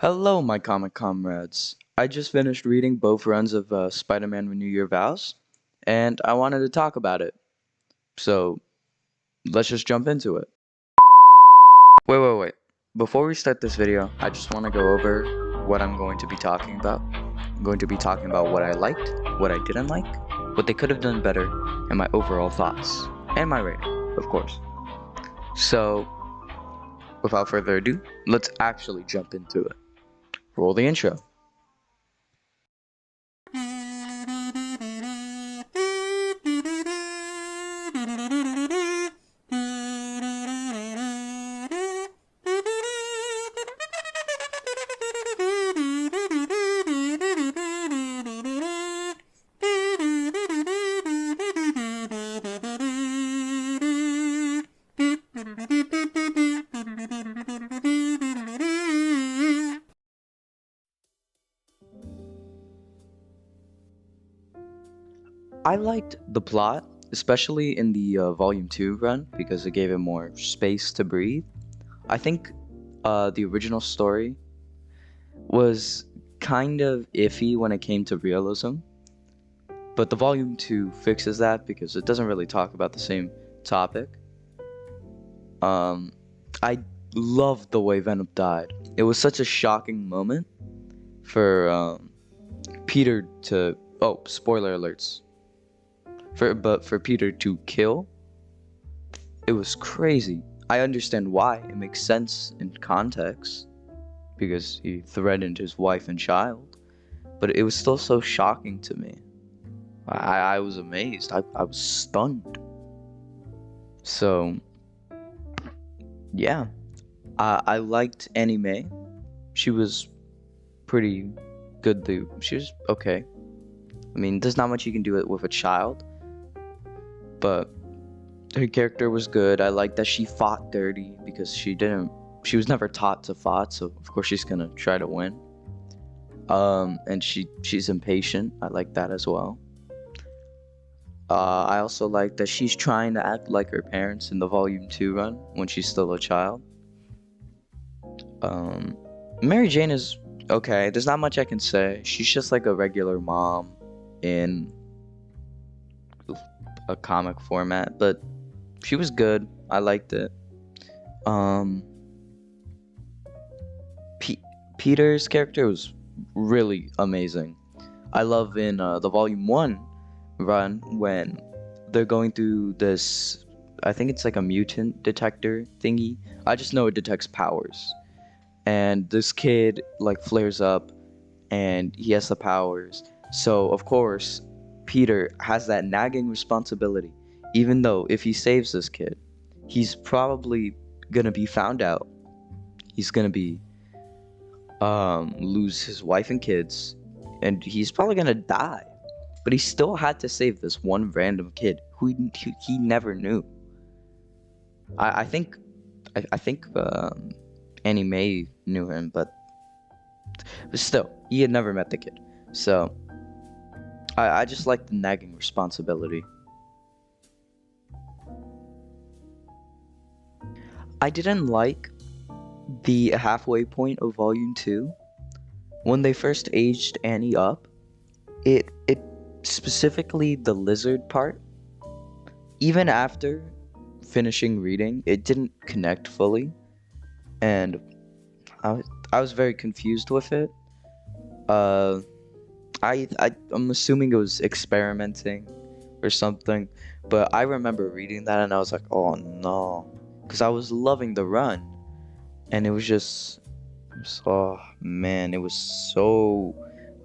Hello, my comic comrades. I just finished reading both runs of Spider-Man Renew Your Vows, and I wanted to talk about it. So, let's just jump into it. Wait. Before we start this video, I just want to go over what I'm going to be talking about. I'm going to be talking about what I liked, what I didn't like, what they could have done better, and my overall thoughts. And my rating, of course. So, without further ado, let's actually jump into it. Roll the intro. I liked the plot, especially in the Volume 2 run, because it gave it more space to breathe. I think the original story was kind of iffy when it came to realism, but the Volume 2 fixes that because it doesn't really talk about the same topic. I loved the way Venom died. It was such a shocking moment for Peter to... Oh, spoiler alerts. But for Peter to kill, it was crazy. I understand why. It makes sense in context because he threatened his wife and child. But it was still so shocking to me. I was amazed. I was stunned. So, yeah. I liked Annie Mae. She was pretty good. She was okay. I mean, there's not much you can do it with a child, but her character was good. I like that she fought dirty because she was never taught to fight, so of course she's gonna try to win. And she's impatient. I like that as well. I also like that she's trying to act like her parents in the Volume 2 run when she's still a child. Mary Jane is okay. There's not much I can say. She's just like a regular mom in a comic format, but she was good. I liked it. Peter's character was really amazing. I love in the Volume 1 run when they're going through this, I think it's like a mutant detector thingy. I just know it detects powers. And this kid like flares up and he has the powers. So of course, Peter has that nagging responsibility. Even though if he saves this kid, he's probably gonna be found out. He's gonna be lose his wife and kids, and he's probably gonna die. But he still had to save this one random kid who he never knew. I think Annie Mae knew him, but still, he had never met the kid. So I just like the nagging responsibility. I didn't like the halfway point of Volume 2. When they first aged Annie up, it specifically the lizard part, even after finishing reading, it didn't connect fully. And I was very confused with it. I'm assuming it was experimenting or something, but I remember reading that and I was like, oh no, because I was loving the run, and it was oh man, it was so,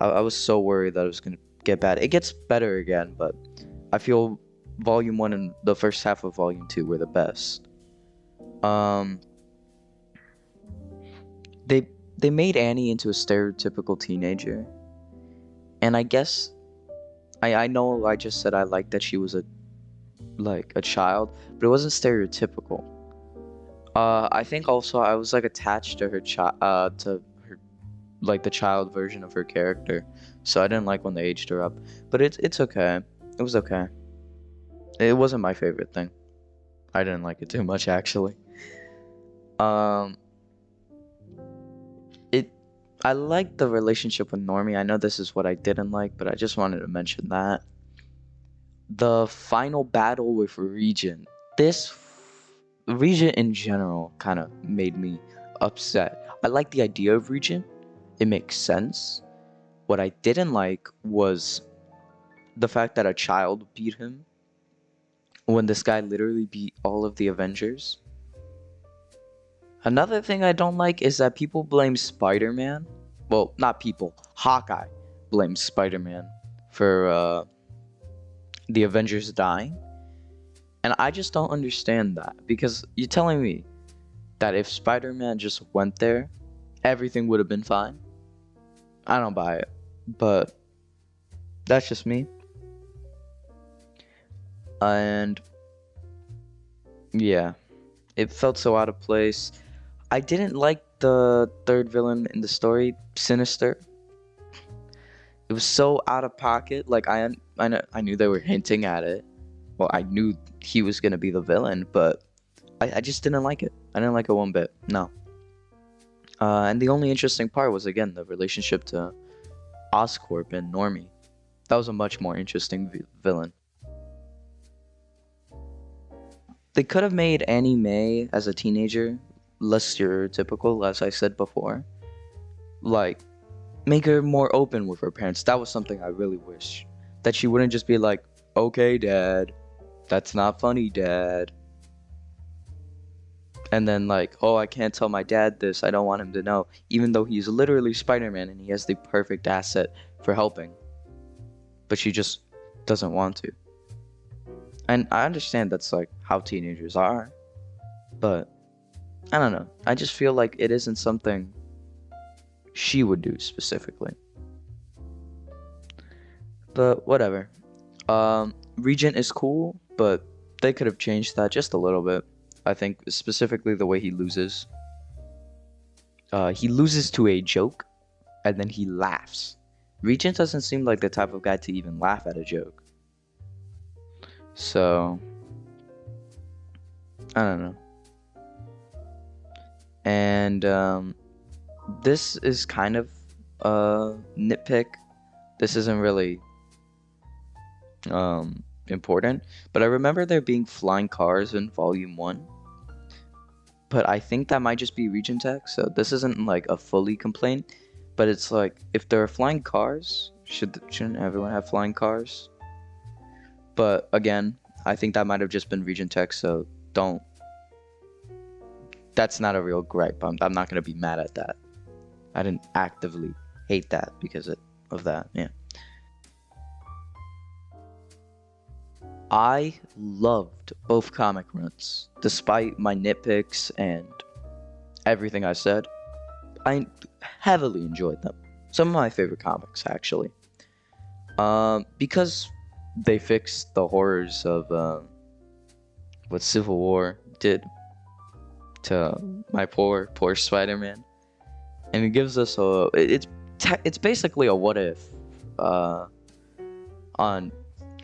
I was so worried that it was gonna get bad. It gets better again, but I feel Volume 1 and the first half of Volume 2 were the best. They made Annie into a stereotypical teenager, and I guess I know I just said I liked that she was a child, but it wasn't stereotypical. I think also I was like attached to her to her, like the child version of her character, so I didn't like when they aged her up. But it's okay. It was okay. It wasn't my favorite thing. I didn't like it too much actually. It I like the relationship with Normie. I know this is what I didn't like, but I just wanted to mention that. The final battle with Regent. Regent in general kind of made me upset. I like the idea of Regent. It makes sense. What I didn't like was the fact that a child beat him when this guy literally beat all of the Avengers. Another thing I don't like is that people blame Spider-Man. Well, not people. Hawkeye blames Spider-Man for the Avengers dying. And I just don't understand that, because you're telling me that if Spider-Man just went there, everything would have been fine. I don't buy it, but that's just me. And yeah, it felt so out of place. I didn't like the third villain in the story, Sinister. It was so out of pocket. Like I knew they were hinting at it. Well, I knew he was gonna be the villain, but I just didn't like it. I didn't like it one bit. No. And the only interesting part was, again, the relationship to Oscorp and Normie. That was a much more interesting villain. They could have made Annie Mae as a teenager less stereotypical, as I said before. Like, make her more open with her parents. That was something I really wish. That she wouldn't just be like, okay, Dad, that's not funny, Dad. And then like, oh, I can't tell my dad this, I don't want him to know. Even though he's literally Spider-Man and he has the perfect asset for helping. But she just doesn't want to. And I understand that's like how teenagers are. But I don't know. I just feel like it isn't something she would do specifically. But whatever. Regent is cool, but they could have changed that just a little bit. I think specifically the way he loses. He loses to a joke, and then he laughs. Regent doesn't seem like the type of guy to even laugh at a joke. So, I don't know. And this is kind of a nitpick. This isn't really important, but I remember there being flying cars in Volume 1. But I think that might just be region tech, so this isn't like a fully complaint, but it's like, if there are flying cars, shouldn't everyone have flying cars? But again, I think that might have just been region tech, so that's not a real gripe. I'm not gonna be mad at that. I didn't actively hate that because of that, yeah. I loved both comic runs, despite my nitpicks and everything I said. I heavily enjoyed them. Some of my favorite comics, actually. Because they fixed the horrors of what Civil War did to my poor Spider-Man, and it gives us it's basically a what if on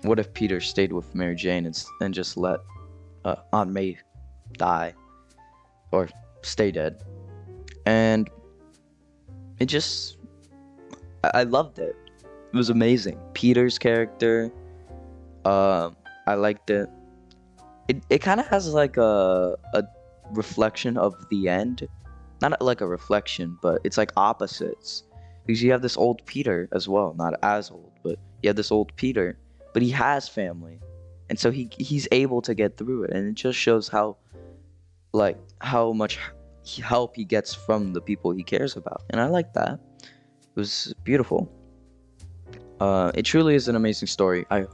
what if Peter stayed with Mary Jane and just let Aunt May die or stay dead. And it just, I loved it. It was amazing. Peter's character, I liked it. It kind of has like a reflection of the end. Not like a reflection, but it's like opposites. Because you have this old Peter as well. Not as old, but you have this old Peter. But he has family. And so he's able to get through it. And it just shows how much help he gets from the people he cares about. And I like that. It was beautiful. It truly is an amazing story. I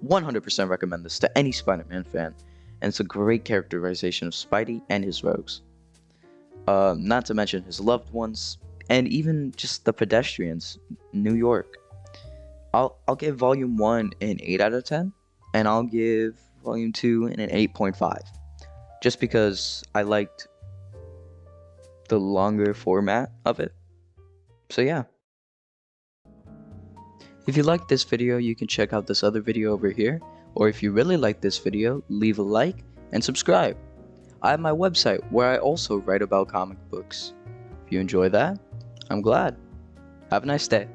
100% recommend this to any Spider-Man fan. And it's a great characterization of Spidey and his rogues. Not to mention his loved ones. And even just the pedestrians. New York. I'll give Volume 1 an 8 out of 10. And I'll give Volume 2 an 8.5. Just because I liked the longer format of it. So yeah. If you liked this video, you can check out this other video over here. Or if you really like this video, leave a like and subscribe. I have my website where I also write about comic books. If you enjoy that, I'm glad. Have a nice day.